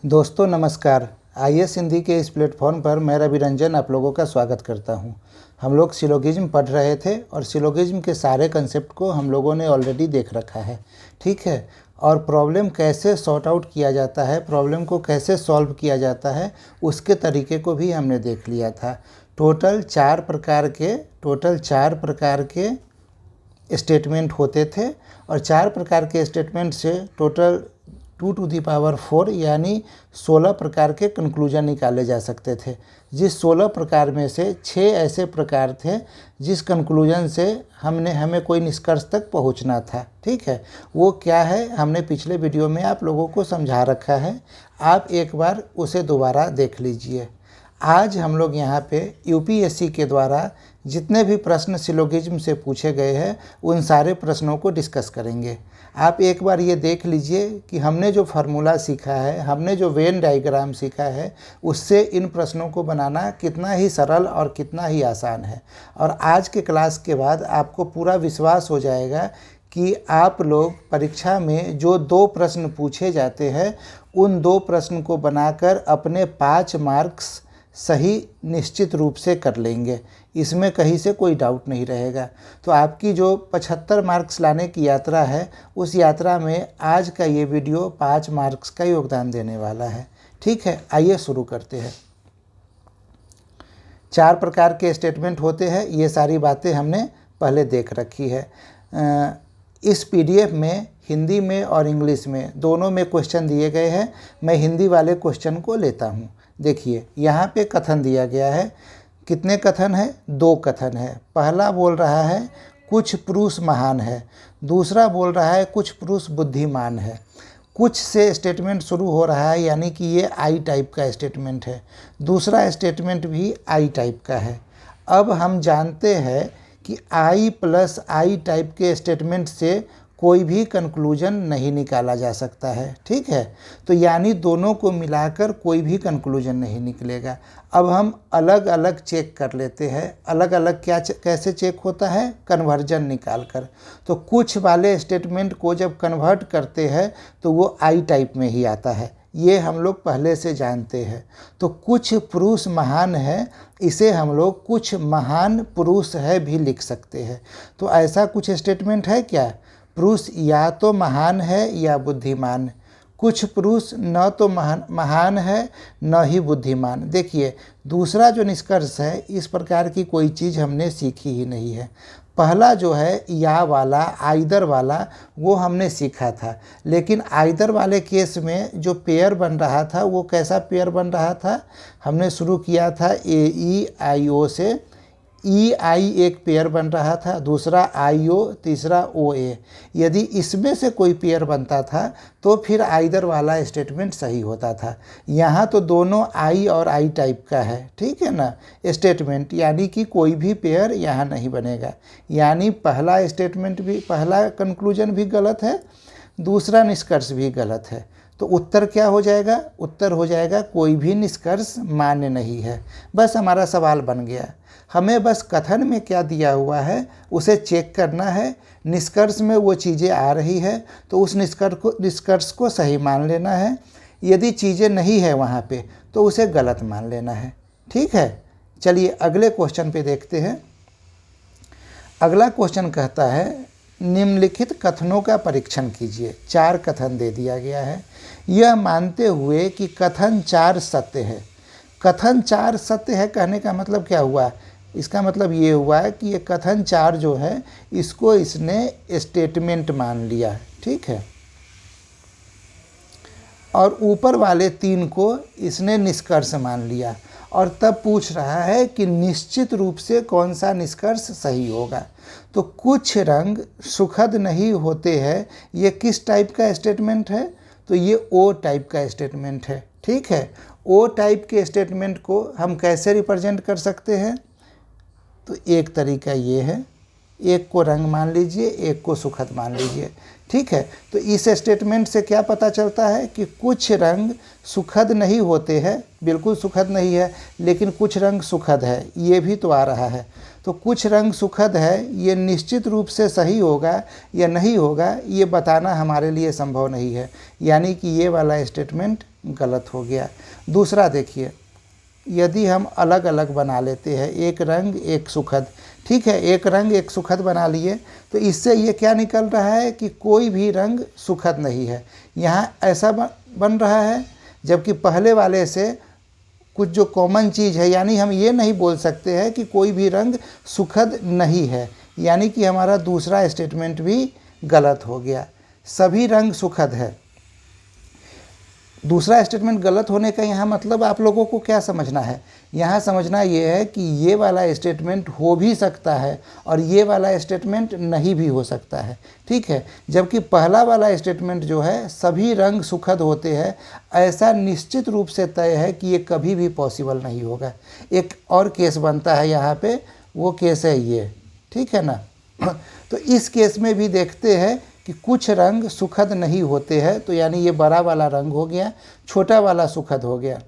दोस्तों नमस्कार। आईएएस हिंदी के इस प्लेटफॉर्म पर मैं रवि रंजन आप लोगों का स्वागत करता हूं। हम लोग सिलोगिज्म पढ़ रहे थे और सिलोगिज्म के सारे कंसेप्ट को हम लोगों ने ऑलरेडी देख रखा है, ठीक है। और प्रॉब्लम कैसे सॉर्ट आउट किया जाता है, प्रॉब्लम को कैसे सॉल्व किया जाता है, उसके तरीके को भी हमने देख लिया था। टोटल चार प्रकार के स्टेटमेंट होते थे और चार प्रकार के स्टेटमेंट से टोटल 2 टू दी पावर 4 यानी 16 प्रकार के कंक्लूजन निकाले जा सकते थे। जिस 16 प्रकार में से 6 ऐसे प्रकार थे जिस कंक्लूजन से हमें कोई निष्कर्ष तक पहुंचना था, ठीक है। वो क्या है हमने पिछले वीडियो में आप लोगों को समझा रखा है, आप एक बार उसे दोबारा देख लीजिए। आज हम लोग यहाँ पे यूपीएससी के द्वारा जितने भी प्रश्न सिलोगिज्म से पूछे गए हैं उन सारे प्रश्नों को डिस्कस करेंगे। आप एक बार ये देख लीजिए कि हमने जो फार्मूला सीखा है, हमने जो वेन डायग्राम सीखा है, उससे इन प्रश्नों को बनाना कितना ही सरल और कितना ही आसान है। और आज के क्लास के बाद आपको पूरा विश्वास हो जाएगा कि आप लोग परीक्षा में जो 2 प्रश्न पूछे जाते हैं उन 2 प्रश्न को बनाकर अपने 5 मार्क्स सही निश्चित रूप से कर लेंगे, इसमें कहीं से कोई डाउट नहीं रहेगा। तो आपकी जो 75 मार्क्स लाने की यात्रा है, उस यात्रा में आज का ये वीडियो 5 मार्क्स का योगदान देने वाला है, ठीक है। आइए शुरू करते हैं। 4 प्रकार के स्टेटमेंट होते हैं, ये सारी बातें हमने पहले देख रखी है। इस पीडीएफ में हिंदी में और इंग्लिश में दोनों में क्वेश्चन दिए गए हैं। मैं हिंदी वाले क्वेश्चन को लेता हूँ। देखिए यहाँ पे कथन दिया गया है। कितने कथन है? 2 कथन है। पहला बोल रहा है कुछ पुरुष महान है, दूसरा बोल रहा है कुछ पुरुष बुद्धिमान है। कुछ से स्टेटमेंट शुरू हो रहा है यानी कि ये आई टाइप का स्टेटमेंट है। दूसरा स्टेटमेंट भी आई टाइप का है। अब हम जानते हैं कि आई प्लस आई टाइप के स्टेटमेंट से कोई भी कंक्लूजन नहीं निकाला जा सकता है, ठीक है। तो यानी दोनों को मिलाकर कोई भी कंक्लूजन नहीं निकलेगा। अब हम अलग अलग चेक कर लेते हैं। अलग अलग कैसे चेक होता है? कन्वर्जन निकाल कर। तो कुछ वाले स्टेटमेंट को जब कन्वर्ट करते हैं तो वो आई टाइप में ही आता है, ये हम लोग पहले से जानते हैं। तो कुछ पुरुष महान है, इसे हम लोग कुछ महान पुरुष है भी लिख सकते हैं। तो ऐसा कुछ स्टेटमेंट है क्या? पुरुष या तो महान है या बुद्धिमान। कुछ पुरुष न तो महान है न ही बुद्धिमान। देखिए दूसरा जो निष्कर्ष है, इस प्रकार की कोई चीज़ हमने सीखी ही नहीं है। पहला जो है या वाला, आइदर वाला, वो हमने सीखा था। लेकिन आइदर वाले केस में जो पेयर बन रहा था वो कैसा पेयर बन रहा था? हमने शुरू किया था AEIO से। EI एक पेयर बन रहा था, दूसरा IO, तीसरा OA। यदि इसमें से कोई पेयर बनता था तो फिर आइदर वाला स्टेटमेंट सही होता था। यहाँ तो दोनों I और I टाइप का है, ठीक है ना स्टेटमेंट, यानी कि कोई भी पेयर यहाँ नहीं बनेगा। यानी पहला स्टेटमेंट भी, पहला कंक्लूजन भी गलत है, दूसरा निष्कर्ष भी गलत है। तो उत्तर क्या हो जाएगा? उत्तर हो जाएगा कोई भी निष्कर्ष मान्य नहीं है। बस हमारा सवाल बन गया। हमें बस कथन में क्या दिया हुआ है उसे चेक करना है। निष्कर्ष में वो चीज़ें आ रही है तो उस निष्कर्ष को सही मान लेना है। यदि चीज़ें नहीं है वहाँ पे तो उसे गलत मान लेना है, ठीक है। चलिए अगले क्वेश्चन पे देखते हैं। अगला क्वेश्चन कहता है निम्नलिखित कथनों का परीक्षण कीजिए। 4 कथन दे दिया गया है, यह मानते हुए कि कथन 4 सत्य है। कथन 4 सत्य है कहने का मतलब क्या हुआ? इसका मतलब ये हुआ है कि ये कथन 4 जो है इसको इसने स्टेटमेंट मान लिया, ठीक है। और ऊपर वाले 3 को इसने निष्कर्ष मान लिया और तब पूछ रहा है कि निश्चित रूप से कौन सा निष्कर्ष सही होगा। तो कुछ रंग सुखद नहीं होते हैं, ये किस टाइप का स्टेटमेंट है? तो ये O टाइप का स्टेटमेंट है, ठीक है। O टाइप के स्टेटमेंट को हम कैसे रिप्रेजेंट कर सकते हैं? तो एक तरीका ये है, एक को रंग मान लीजिए, एक को सुखद मान लीजिए, ठीक है। तो इस स्टेटमेंट से क्या पता चलता है कि कुछ रंग सुखद नहीं होते हैं, बिल्कुल सुखद नहीं है, लेकिन कुछ रंग सुखद है, ये भी तो आ रहा है। तो कुछ रंग सुखद है, ये निश्चित रूप से सही होगा या नहीं होगा, ये बताना हमारे लिए संभव नहीं है, यानी कि ये वाला स्टेटमेंट गलत हो गया। दूसरा देखिए, यदि हम अलग अलग बना लेते हैं, एक रंग एक सुखद, ठीक है, एक रंग एक सुखद बना लिए, तो इससे ये क्या निकल रहा है कि कोई भी रंग सुखद नहीं है। यहाँ ऐसा बन रहा है, जबकि पहले वाले से कुछ जो कॉमन चीज़ है, यानी हम ये नहीं बोल सकते हैं कि कोई भी रंग सुखद नहीं है, यानी कि हमारा दूसरा स्टेटमेंट भी गलत हो गया। सभी रंग सुखद है। दूसरा स्टेटमेंट गलत होने का यहाँ मतलब आप लोगों को क्या समझना है, यहाँ समझना ये है कि ये वाला स्टेटमेंट हो भी सकता है और ये वाला स्टेटमेंट नहीं भी हो सकता है, ठीक है। जबकि पहला वाला स्टेटमेंट जो है सभी रंग सुखद होते हैं, ऐसा निश्चित रूप से तय है कि ये कभी भी पॉसिबल नहीं होगा। एक और केस बनता है यहाँ पे, वो केस है ये, ठीक है ना। तो इस केस में भी देखते हैं कि कुछ रंग सुखद नहीं होते हैं, तो यानी ये बड़ा वाला रंग हो गया, छोटा वाला सुखद हो गया।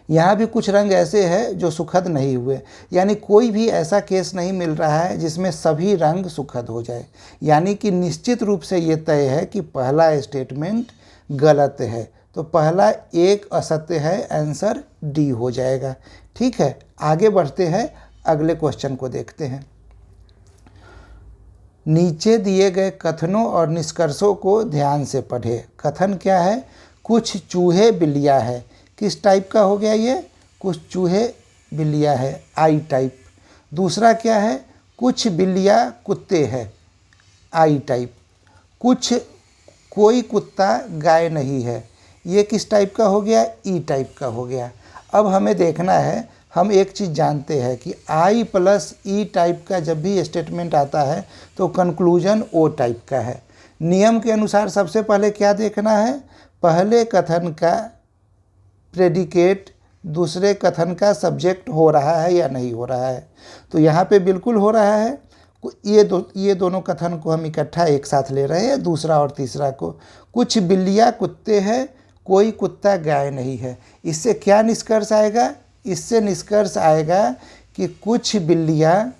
यहाँ भी कुछ रंग ऐसे हैं जो सुखद नहीं हुए, यानी कोई भी ऐसा केस नहीं मिल रहा है जिसमें सभी रंग सुखद हो जाए, यानी कि निश्चित रूप से ये तय है कि पहला स्टेटमेंट गलत है। तो पहला एक असत्य है, आंसर डी हो जाएगा, ठीक है। आगे बढ़ते हैं, अगले क्वेश्चन को देखते हैं। नीचे दिए गए कथनों और निष्कर्षों को ध्यान से पढ़ें। कथन क्या है, कुछ चूहे बिल्लियाँ है, किस टाइप का हो गया ये, कुछ चूहे बिल्लियाँ है, आई टाइप। दूसरा क्या है, कुछ बिल्लियाँ कुत्ते हैं, आई टाइप। कोई कुत्ता गाय नहीं है, ये किस टाइप का हो गया, ई टाइप का हो गया। अब हमें देखना है, हम एक चीज़ जानते हैं कि आई प्लस ई टाइप का जब भी स्टेटमेंट आता है तो कंक्लूजन ओ टाइप का है। नियम के अनुसार सबसे पहले क्या देखना है, पहले कथन का प्रेडिकेट दूसरे कथन का सब्जेक्ट हो रहा है या नहीं हो रहा है। तो यहाँ पे बिल्कुल हो रहा है। ये दोनों कथन को हम इकट्ठा एक साथ ले रहे हैं, दूसरा और तीसरा को। कुछ बिल्लियाँ कुत्ते हैं, कोई कुत्ता गाय नहीं है। इससे क्या निष्कर्ष आएगा, इससे निष्कर्ष आएगा कि कुछ बिल्लियाँ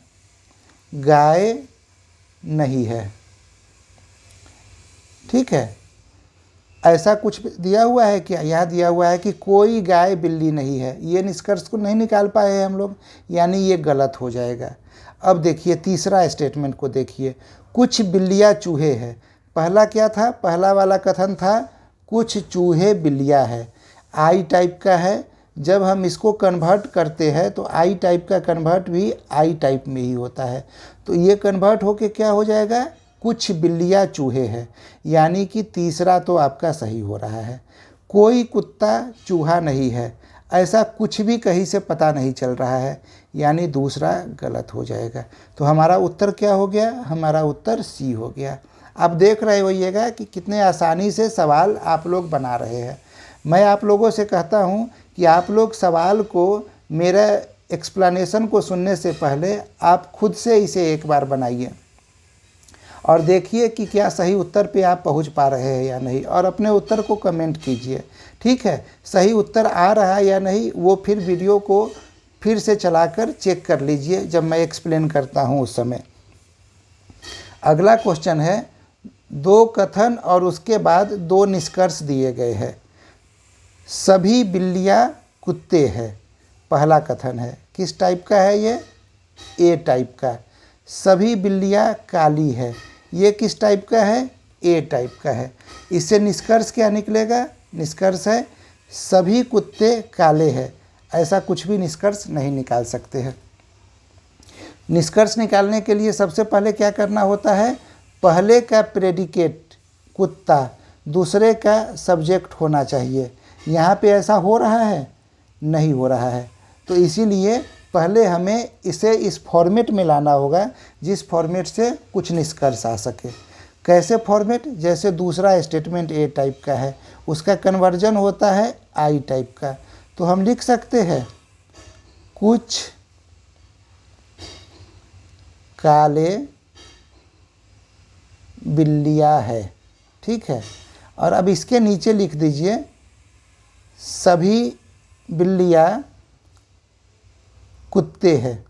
गाय नहीं है, ठीक है। ऐसा कुछ दिया हुआ है क्या, यहाँ दिया हुआ है कि कोई गाय बिल्ली नहीं है, ये निष्कर्ष को नहीं निकाल पाए हैं हम लोग, यानी ये गलत हो जाएगा। अब देखिए तीसरा स्टेटमेंट को देखिए, कुछ बिल्लियाँ चूहे हैं। पहला क्या था, पहला वाला कथन था कुछ चूहे बिल्लियाँ है, आई टाइप का है। जब हम इसको कन्वर्ट करते हैं तो आई टाइप का कन्वर्ट भी आई टाइप में ही होता है, तो ये कन्वर्ट होके क्या हो जाएगा, कुछ बिल्लियाँ चूहे हैं, यानी कि तीसरा तो आपका सही हो रहा है। कोई कुत्ता चूहा नहीं है, ऐसा कुछ भी कहीं से पता नहीं चल रहा है, यानी दूसरा गलत हो जाएगा। तो हमारा उत्तर क्या हो गया, हमारा उत्तर सी हो गया। आप देख रहे होइएगा कि कितने आसानी से सवाल आप लोग बना रहे हैं। मैं आप लोगों से कहता हूं कि आप लोग सवाल को, मेरा एक्सप्लेनेशन को सुनने से पहले आप खुद से इसे एक बार बनाइए और देखिए कि क्या सही उत्तर पे आप पहुंच पा रहे हैं या नहीं, और अपने उत्तर को कमेंट कीजिए, ठीक है। सही उत्तर आ रहा है या नहीं वो फिर वीडियो को फिर से चलाकर चेक कर लीजिए जब मैं एक्सप्लेन करता हूं उस समय। अगला क्वेश्चन है, दो कथन और उसके बाद दो निष्कर्ष दिए गए हैं। सभी बिल्लियाँ कुत्ते हैं, पहला कथन है, किस टाइप का है ये, ए टाइप का। सभी बिल्लियाँ काली है, ये किस टाइप का है, ए टाइप का है। इससे निष्कर्ष क्या निकलेगा, निष्कर्ष है सभी कुत्ते काले हैं। ऐसा कुछ भी निष्कर्ष नहीं निकाल सकते हैं। निष्कर्ष निकालने के लिए सबसे पहले क्या करना होता है, पहले का प्रेडिकेट कुत्ता, दूसरे का सब्जेक्ट होना चाहिए। यहाँ पे ऐसा हो रहा है, नहीं हो रहा है, तो इसीलिए पहले हमें इसे इस फॉर्मेट में लाना होगा जिस फॉर्मेट से कुछ निष्कर्ष आ सके। कैसे फॉर्मेट, जैसे दूसरा स्टेटमेंट ए टाइप का है, उसका कन्वर्जन होता है आई टाइप का। तो हम लिख सकते हैं कुछ काले बिल्लियाँ है। ठीक है, और अब इसके नीचे लिख दीजिए सभी बिल्लियाँ कुत्ते हैं।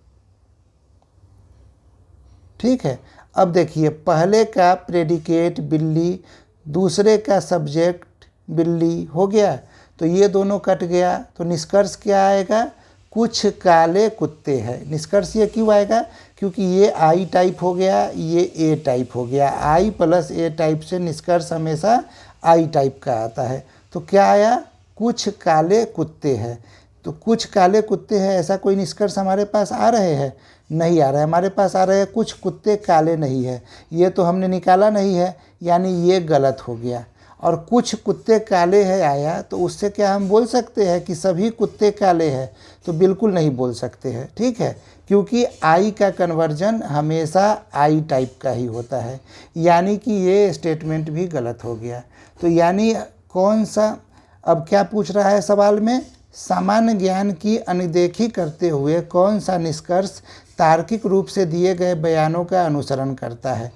ठीक है, अब देखिए पहले का प्रेडिकेट बिल्ली, दूसरे का सब्जेक्ट बिल्ली हो गया, तो ये दोनों कट गया, तो निष्कर्ष क्या आएगा? कुछ काले कुत्ते हैं। निष्कर्ष ये क्यों आएगा? क्योंकि ये आई टाइप हो गया, ये ए टाइप हो गया। आई प्लस ए टाइप से निष्कर्ष हमेशा आई टाइप का आता है। तो क्या आया? कुछ काले कुत्ते हैं। तो कुछ काले कुत्ते हैं, ऐसा कोई निष्कर्ष हमारे पास आ रहे हैं? नहीं आ रहा है। हमारे पास आ रहे हैं कुछ कुत्ते काले नहीं है। ये तो हमने निकाला नहीं है, यानी ये गलत हो गया। और कुछ कुत्ते काले हैं आया, तो उससे क्या हम बोल सकते हैं कि सभी कुत्ते काले हैं? तो बिल्कुल नहीं बोल सकते हैं। ठीक है, क्योंकि आई का कन्वर्जन हमेशा आई टाइप का ही होता है, यानी कि ये स्टेटमेंट भी गलत हो गया। तो यानी कौन सा, अब क्या पूछ रहा है सवाल में? सामान्य ज्ञान की अनदेखी करते हुए कौन सा निष्कर्ष तार्किक रूप से दिए गए बयानों का अनुसरण करता है?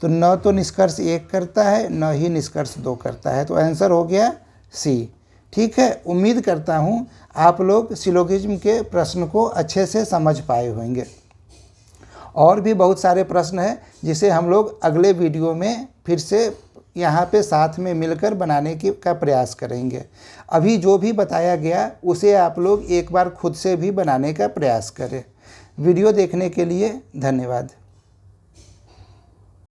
तो न तो निष्कर्ष 1 करता है, न ही निष्कर्ष 2 करता है। तो आंसर हो गया सी। ठीक है, उम्मीद करता हूँ आप लोग सिलोगिज्म के प्रश्न को अच्छे से समझ पाए होंगे। और भी बहुत सारे प्रश्न हैं जिसे हम लोग अगले वीडियो में फिर से यहाँ पे साथ में मिलकर बनाने का प्रयास करेंगे। अभी जो भी बताया गया उसे आप लोग एक बार खुद से भी बनाने का प्रयास करें। वीडियो देखने के लिए धन्यवाद।